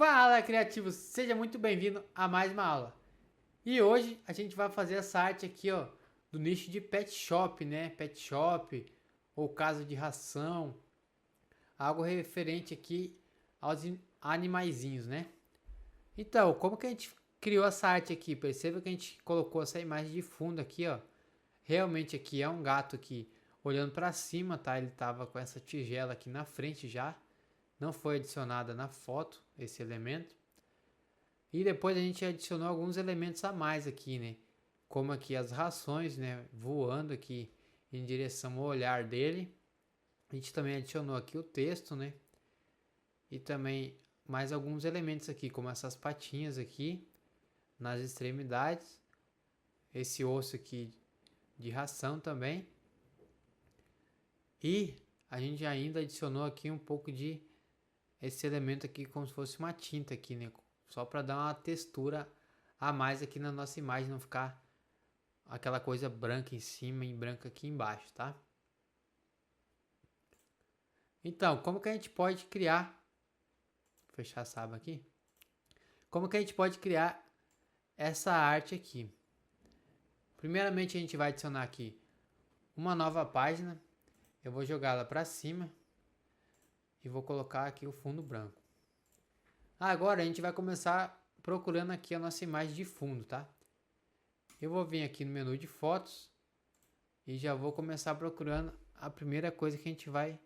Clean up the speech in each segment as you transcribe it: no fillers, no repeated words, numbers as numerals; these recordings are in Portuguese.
Fala, criativo! Seja muito bem-vindo a mais uma aula. E hoje a gente vai fazer essa arte aqui, ó, do nicho de pet shop, né? Pet shop ou casa de ração, algo referente aqui aos animaizinhos, né? Então, como que a gente criou essa arte aqui? Perceba que a gente colocou essa imagem de fundo aqui, ó. Realmente aqui é um gato aqui olhando para cima, tá? Ele tava com essa tigela aqui na frente já. Não foi adicionada na foto esse elemento. E depois a gente adicionou alguns elementos a mais aqui, né? Como aqui as rações, né? Voando aqui em direção ao olhar dele. A gente também adicionou aqui o texto, né? E também mais alguns elementos aqui, como essas patinhas aqui nas extremidades. Esse osso aqui de ração também. E a gente ainda adicionou aqui um pouco de esse elemento aqui como se fosse uma tinta aqui, né? Só para dar uma textura a mais aqui na nossa imagem, não ficar aquela coisa branca em cima e branca aqui embaixo, tá? Então, como que a gente pode criar... Vou fechar essa aba aqui. Como que a gente pode criar essa arte aqui? Primeiramente, a gente vai adicionar aqui uma nova página. Eu vou jogá-la para cima e vou colocar aqui o fundo branco. Agora a gente vai começar procurando aqui a nossa imagem de fundo, tá? Eu vou vir aqui no menu de fotos e já vou começar procurando a primeira coisa que a gente vai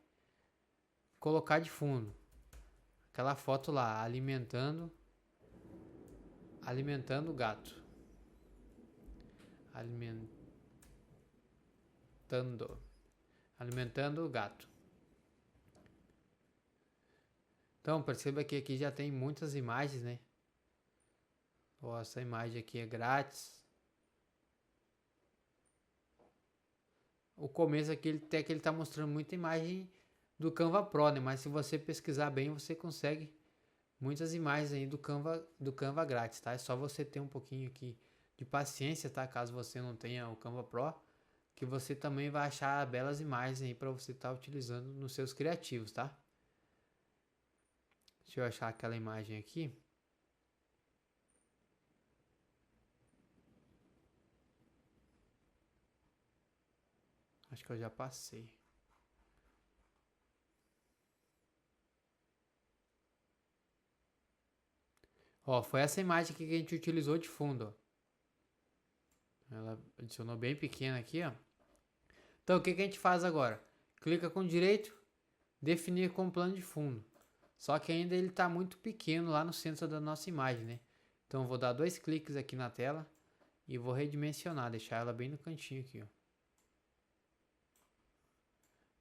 colocar de fundo. Aquela foto lá, alimentando o gato. Alimentando o gato. Então, perceba que aqui já tem muitas imagens, né? Ó, essa imagem aqui é grátis. O começo aqui até que ele está mostrando muita imagem do Canva Pro, né? Mas se você pesquisar bem, você consegue muitas imagens aí do Canva grátis, tá? É só você ter um pouquinho aqui de paciência, tá? Caso você não tenha o Canva Pro, que você também vai achar belas imagens aí para você estar utilizando nos seus criativos, tá? Deixa eu achar aquela imagem aqui. Acho que eu já passei. Ó, foi essa imagem aqui que a gente utilizou de fundo, ó. Ela adicionou bem pequena aqui, ó. Então, o que a gente faz agora? Clica com direito, definir como plano de fundo. Só que ainda ele está muito pequeno lá no centro da nossa imagem, né? Então, eu vou dar 2 cliques aqui na tela e vou redimensionar, deixar ela bem no cantinho aqui, ó.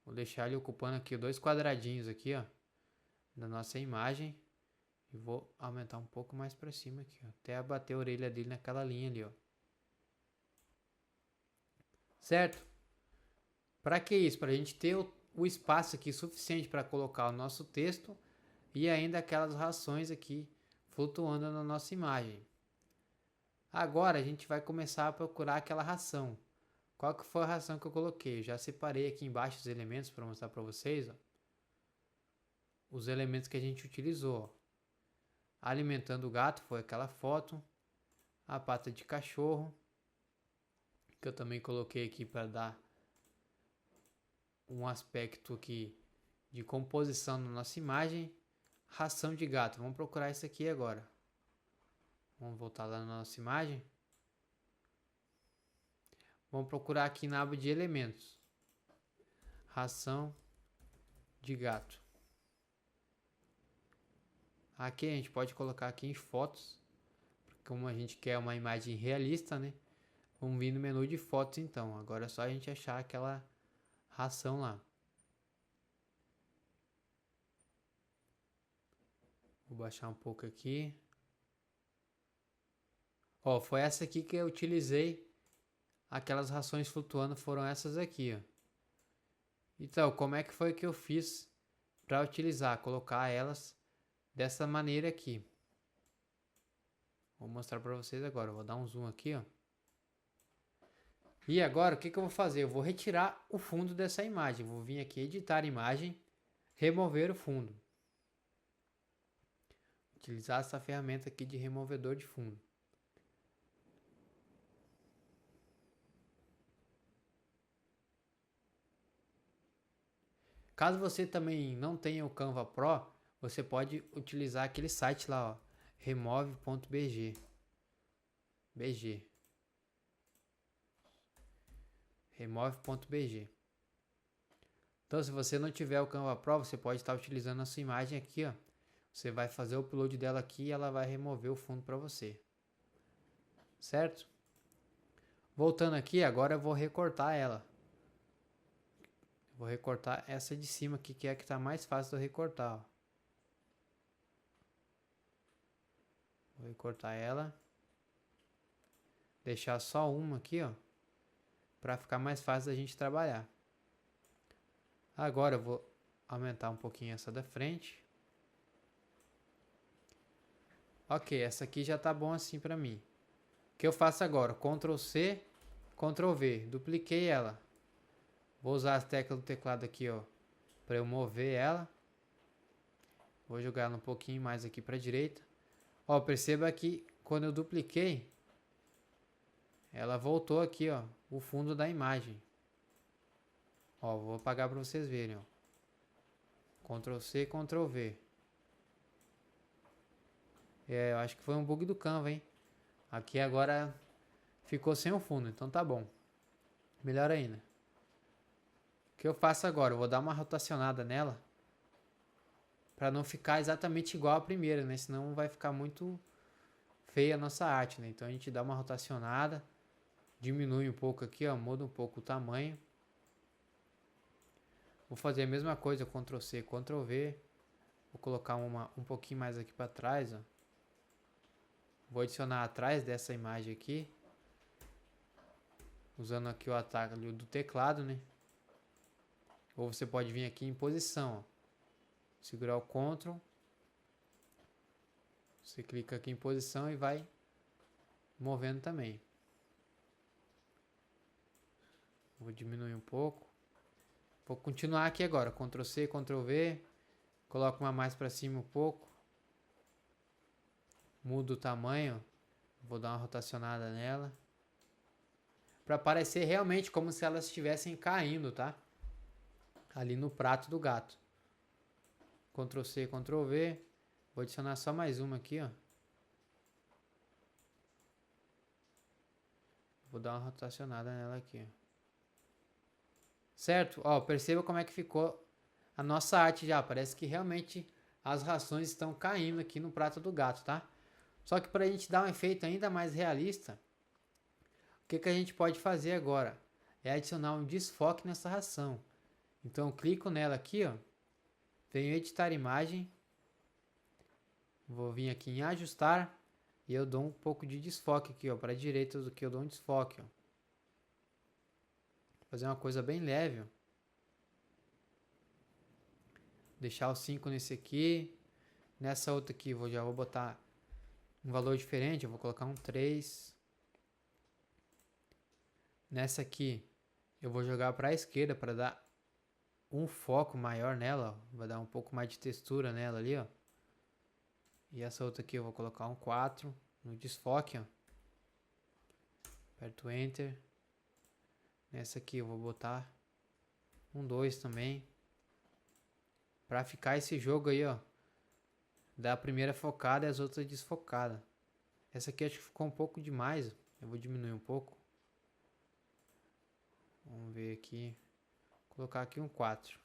Vou deixar ele ocupando aqui 2 quadradinhos aqui, ó, da nossa imagem. E vou aumentar um pouco mais para cima aqui, ó, até abater a orelha dele naquela linha ali, ó. Certo? Para que isso? Para a gente ter o espaço aqui suficiente para colocar o nosso texto e ainda aquelas rações aqui flutuando na nossa imagem. Agora a gente vai começar a procurar aquela ração. Qual que foi a ração que eu coloquei? Eu já separei aqui embaixo os elementos para mostrar para vocês, ó. Os elementos que a gente utilizou, ó. Alimentando o gato foi aquela foto. A pata de cachorro, que eu também coloquei aqui para dar um aspecto aqui de composição na nossa imagem. Ração de gato, vamos procurar isso aqui agora. Vamos voltar lá na nossa imagem. Vamos procurar aqui na aba de elementos. Ração de gato. Aqui a gente pode colocar aqui em fotos. Como a gente quer uma imagem realista, né? Vamos vir no menu de fotos então. Agora é só a gente achar aquela ração lá. Vou baixar um pouco aqui. Ó, foi essa aqui que eu utilizei. Aquelas rações flutuando foram essas aqui, ó. Então, como é que foi que eu fiz para utilizar? Colocar elas dessa maneira aqui. Vou mostrar para vocês agora. Vou dar um zoom aqui, ó. E agora, o que eu vou fazer? Eu vou retirar o fundo dessa imagem. Vou vir aqui, editar imagem, remover o fundo. Utilizar essa ferramenta aqui de removedor de fundo. Caso você também não tenha o Canva Pro, você pode utilizar aquele site lá, ó, remove.bg. Remove.bg. Então, se você não tiver o Canva Pro, você pode estar utilizando a sua imagem aqui, ó. Você vai fazer o upload dela aqui e ela vai remover o fundo para você. Certo? Voltando aqui, agora eu vou recortar ela. Vou recortar essa de cima aqui, que é a que está mais fácil de eu recortar, ó. Vou recortar ela. Deixar só uma aqui, ó, para ficar mais fácil da gente trabalhar. Agora eu vou aumentar um pouquinho essa da frente. Ok, essa aqui já tá bom assim para mim. O que eu faço agora? Ctrl C, Ctrl V. Dupliquei ela. Vou usar as teclas do teclado aqui, ó, para eu mover ela. Vou jogar ela um pouquinho mais aqui para a direita. Ó, perceba que quando eu dupliquei, ela voltou aqui, ó, o fundo da imagem. Ó, vou apagar para vocês verem, ó. Ctrl C, Ctrl V. Eu acho que foi um bug do Canva, hein? Aqui agora ficou sem o fundo, então tá bom. Melhor ainda. O que eu faço agora? Eu vou dar uma rotacionada nela, para não ficar exatamente igual a primeira, né? Senão vai ficar muito feia a nossa arte, né? Então a gente dá uma rotacionada, diminui um pouco aqui, ó, muda um pouco o tamanho. Vou fazer a mesma coisa, Ctrl C, Ctrl V. Vou colocar um pouquinho mais aqui para trás, ó. Vou adicionar atrás dessa imagem aqui, usando aqui o atalho do teclado, né? Ou você pode vir aqui em posição, ó. Segurar o Ctrl. Você clica aqui em posição e vai movendo também. Vou diminuir um pouco. Vou continuar aqui agora. Ctrl C, Ctrl V. Coloco uma mais para cima um pouco. Mudo o tamanho. Vou dar uma rotacionada nela. Para parecer realmente como se elas estivessem caindo, tá? Ali no prato do gato. Ctrl C, Ctrl V. Vou adicionar só mais uma aqui, ó. Vou dar uma rotacionada nela aqui, ó. Certo? Ó, perceba como é que ficou a nossa arte já. Parece que realmente as rações estão caindo aqui no prato do gato, tá? Só que para a gente dar um efeito ainda mais realista, o que a gente pode fazer agora? É adicionar um desfoque nessa ração. Então eu clico nela aqui, ó. Venho em editar imagem. Vou vir aqui em ajustar. E eu dou um pouco de desfoque aqui, ó. Para a direita do que eu dou um desfoque, ó. Fazer uma coisa bem leve, ó. Deixar o 5 nesse aqui. Nessa outra aqui já vou botar um valor diferente. Eu vou colocar um 3. Nessa aqui eu vou jogar para a esquerda para dar um foco maior nela, ó. Vai dar um pouco mais de textura nela ali, ó. E essa outra aqui eu vou colocar um 4 no desfoque, ó. Aperto Enter. Nessa aqui eu vou botar um 2 também. Pra ficar esse jogo aí, ó. Da primeira focada e as outras desfocadas. Essa aqui acho que ficou um pouco demais. Eu vou diminuir um pouco. Vamos ver aqui. Vou colocar aqui um 4.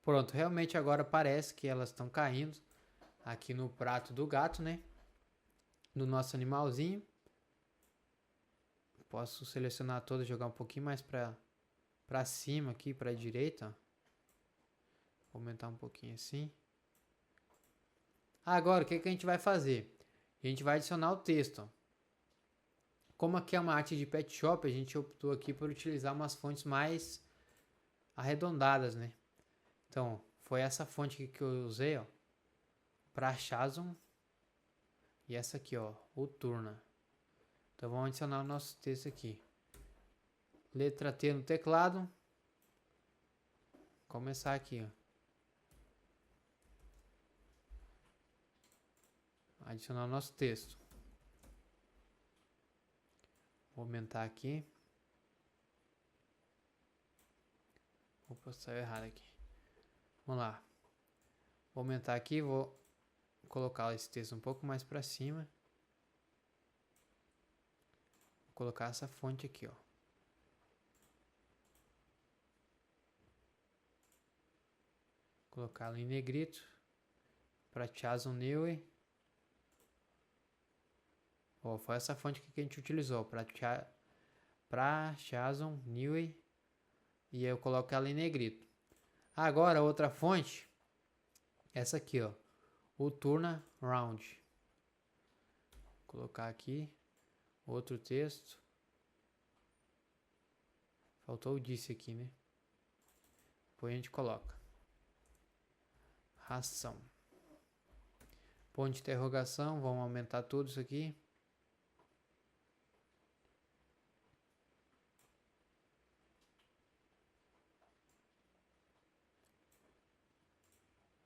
Pronto, realmente agora parece que elas estão caindo aqui no prato do gato, né? Do nosso animalzinho. Posso selecionar todas, jogar um pouquinho mais pra cima aqui, pra direita, ó. Vou aumentar um pouquinho assim. Agora, o que a gente vai fazer? A gente vai adicionar o texto, ó. Como aqui é uma arte de pet shop, a gente optou aqui por utilizar umas fontes mais arredondadas, né? Então, foi essa fonte que eu usei, ó, para Shazam. E essa aqui, ó, o Turna. Então, vamos adicionar o nosso texto aqui. Letra T no teclado. Começar aqui, ó. adicionar o nosso texto. Vou aumentar aqui. Opa, saiu errado aqui. Vamos lá. Vou aumentar aqui, vou colocar esse texto um pouco mais para cima. Vou colocar essa fonte aqui, ó. Colocá-la em negrito. Para Chason Neue. Ó, foi essa fonte que a gente utilizou. Para Chason Neue. E eu coloco ela em negrito. Agora, outra fonte. Essa aqui, ó. O Turna Round. Vou colocar aqui. Outro texto. Faltou o disse aqui, né? Depois a gente coloca. Ração. Ponto de interrogação. Vamos aumentar tudo isso aqui.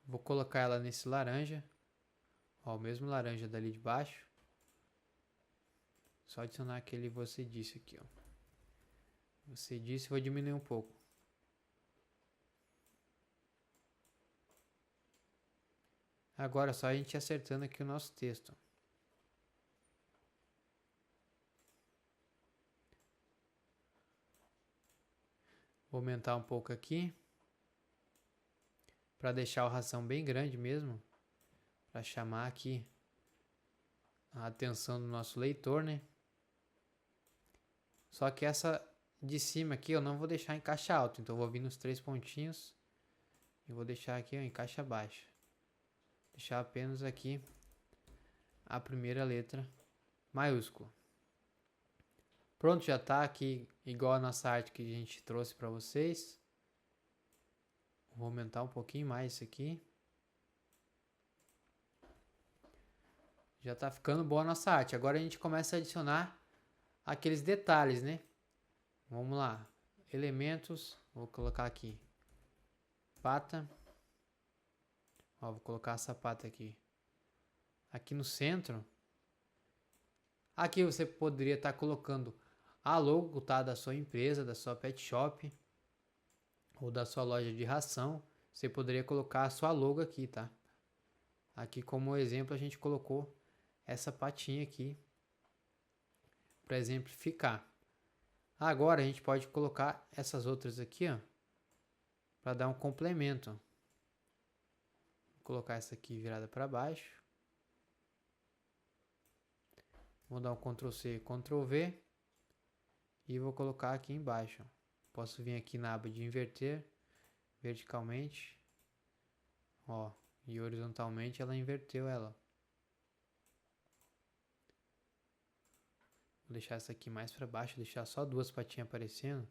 Vou colocar ela nesse laranja. Ó, o mesmo laranja dali de baixo. Só adicionar aquele você disse aqui, ó. Você disse, vou diminuir um pouco. Agora só a gente acertando aqui o nosso texto. Vou aumentar um pouco aqui. Para deixar a ração bem grande mesmo. Para chamar aqui a atenção do nosso leitor, né? Só que essa de cima aqui eu não vou deixar em caixa alta. Então eu vou vir nos 3 pontinhos. E vou deixar aqui, ó, em caixa baixa. Deixar apenas aqui a primeira letra maiúscula. Pronto, já está aqui igual a nossa arte que a gente trouxe para vocês. Vou aumentar um pouquinho mais isso aqui. Já está ficando boa a nossa arte. Agora a gente começa a adicionar aqueles detalhes, né? Vamos lá. Elementos. Vou colocar aqui. Pata. Ó, vou colocar essa pata aqui. Aqui no centro. Aqui você poderia estar colocando a logo, tá, da sua empresa, da sua pet shop ou da sua loja de ração. Você poderia colocar a sua logo aqui, tá? Aqui como exemplo a gente colocou essa patinha aqui para exemplificar. Agora a gente pode colocar essas outras aqui, ó, para dar um complemento. Vou colocar essa aqui virada para baixo. Vou dar um Ctrl C, Ctrl V. E vou colocar aqui embaixo. Posso vir aqui na aba de inverter. Verticalmente. Ó. E horizontalmente ela inverteu ela. Vou deixar essa aqui mais para baixo. Deixar só 2 patinhas aparecendo.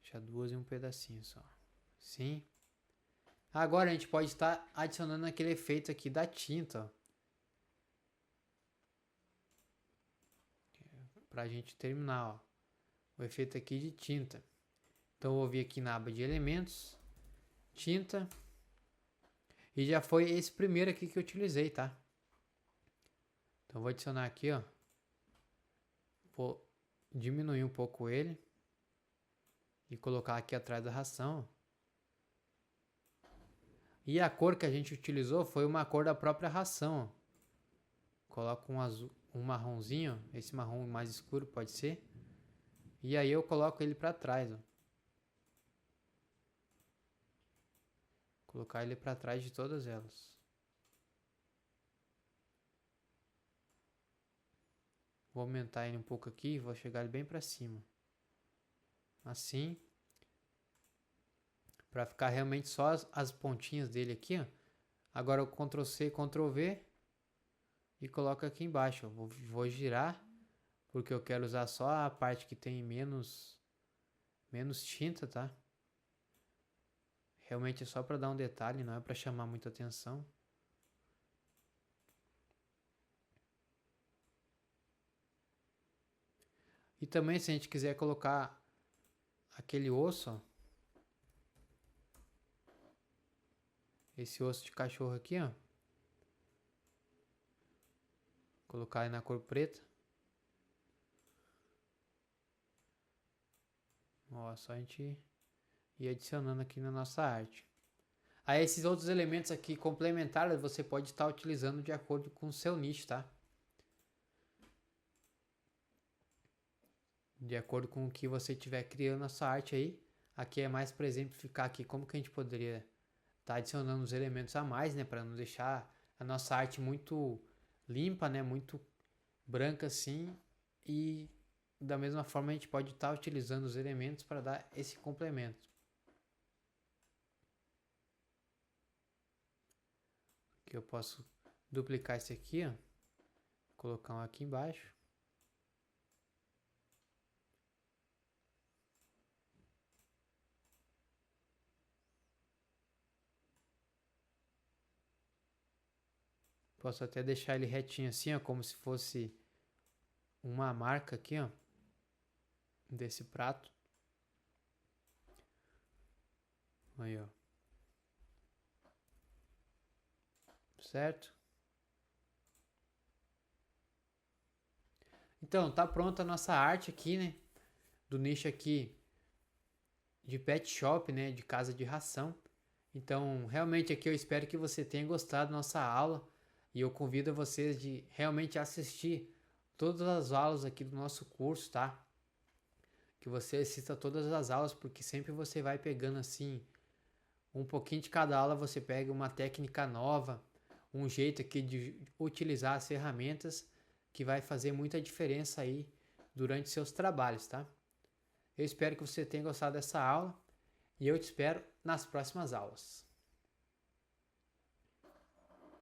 Deixar 2 e um pedacinho só. Sim. Agora a gente pode estar adicionando aquele efeito aqui da tinta, ó. Pra gente terminar, ó, o efeito aqui de tinta. Então eu vou vir aqui na aba de elementos, tinta, e já foi esse primeiro aqui que eu utilizei, tá? Então eu vou adicionar aqui, ó, vou diminuir um pouco ele e colocar aqui atrás da ração. E a cor que a gente utilizou foi uma cor da própria ração, ó. Coloco um azul, um marronzinho, esse marrom mais escuro pode ser. E aí eu coloco ele para trás, ó. Colocar ele para trás de todas elas. Vou aumentar ele um pouco aqui, vou chegar ele bem para cima. Assim. Para ficar realmente só as pontinhas dele aqui, ó. Agora eu Ctrl C, Ctrl V. E coloco aqui embaixo, ó. Vou girar, porque eu quero usar só a parte que tem menos tinta, tá? Realmente é só para dar um detalhe, não é para chamar muita atenção. E também se a gente quiser colocar aquele osso, ó, esse osso de cachorro aqui, ó, colocar aí na cor preta. Ó, só a gente ir adicionando aqui na nossa arte. Aí esses outros elementos aqui complementares você pode estar utilizando de acordo com o seu nicho, tá? De acordo com o que você estiver criando a sua arte aí. Aqui é mais para exemplificar aqui como que a gente poderia estar adicionando os elementos a mais, né? Para não deixar a nossa arte muito limpa, né? Muito branca assim. E da mesma forma a gente pode estar utilizando os elementos para dar esse complemento. Aqui eu posso duplicar esse aqui, ó. Colocar um aqui embaixo. Posso até deixar ele retinho assim, ó, como se fosse uma marca aqui, ó, desse prato. Aí, ó. Certo? Então, tá pronta a nossa arte aqui, né? Do nicho aqui de pet shop, né? De casa de ração. Então, realmente aqui eu espero que você tenha gostado da nossa aula. E eu convido vocês de realmente assistir todas as aulas aqui do nosso curso, tá? Que você assista todas as aulas, porque sempre você vai pegando assim, um pouquinho de cada aula você pega uma técnica nova, um jeito aqui de utilizar as ferramentas que vai fazer muita diferença aí durante seus trabalhos, tá? Eu espero que você tenha gostado dessa aula e eu te espero nas próximas aulas.